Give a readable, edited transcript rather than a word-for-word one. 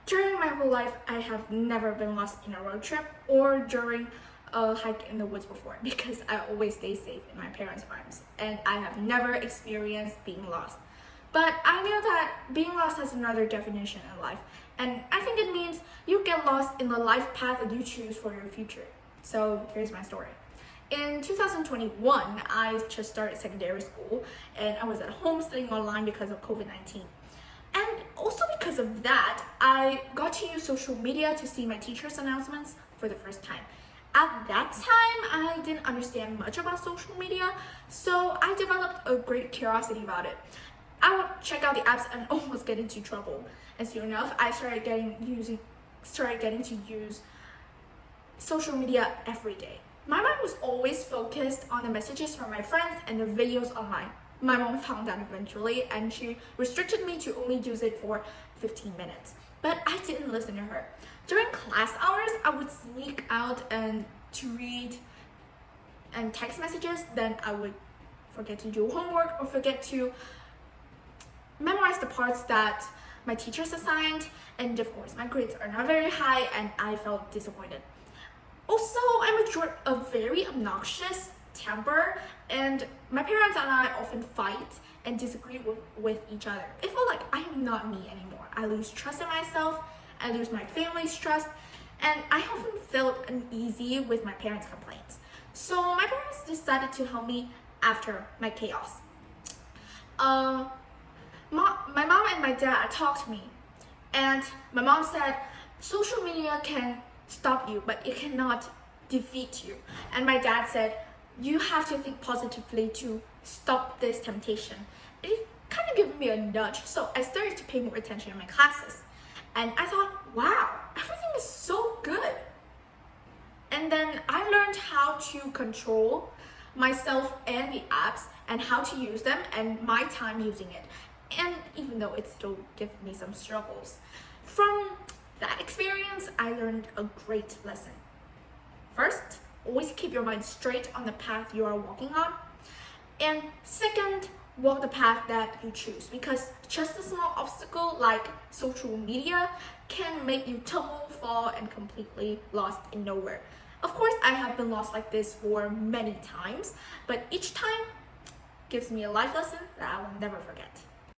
During my whole life, I have never been lost in a road trip or during a hike in the woods before because I always stay safe in my parents' arms and I have never experienced being lost. But I knew that being lost has another definition in life, and I think it means you get lost in the life path that you choose for your future. So here's my story. In 2021, I just started secondary school and I was at home studying online because of COVID-19. And also because of that, I got to use social media to see my teacher's announcements for the first time. At that time, I didn't understand much about social media, so I developed a great curiosity about it. I would check out the apps and almost get into trouble. And soon enough, I started getting to use social media every day. My mind was always focused on the messages from my friends and the videos online. My mom found that eventually and she restricted me to only use it for 15 minutes. But I didn't listen to her. During class hours, I would sneak out and to read and text messages. Then I would forget to do homework or forget to memorize the parts that my teachers assigned. And of course, my grades are not very high and I felt disappointed. Also, I'm a very obnoxious temper, and my parents and I often fight and disagree with each other. It felt like I am not me anymore. I lose trust in myself, I lose my family's trust, and I often felt uneasy with my parents' complaints. So my parents decided to help me after my chaos. My mom and my dad talked to me, and my mom said, social media can stop you, but it cannot defeat you. And my dad said, you have to think positively to stop this temptation. It kind of gave me a nudge, so I started to pay more attention in my classes. And I thought, wow, everything is so good. And then I learned how to control myself and the apps and how to use them and my time using it. And even though it still gave me some struggles. From that experience, I learned a great lesson. First, always keep your mind straight on the path you are walking on. And second, walk the path that you choose, because just a small obstacle like social media can make you tumble, fall, and completely lost in nowhere. Of course, I have been lost like this for many times, but each time gives me a life lesson that I will never forget.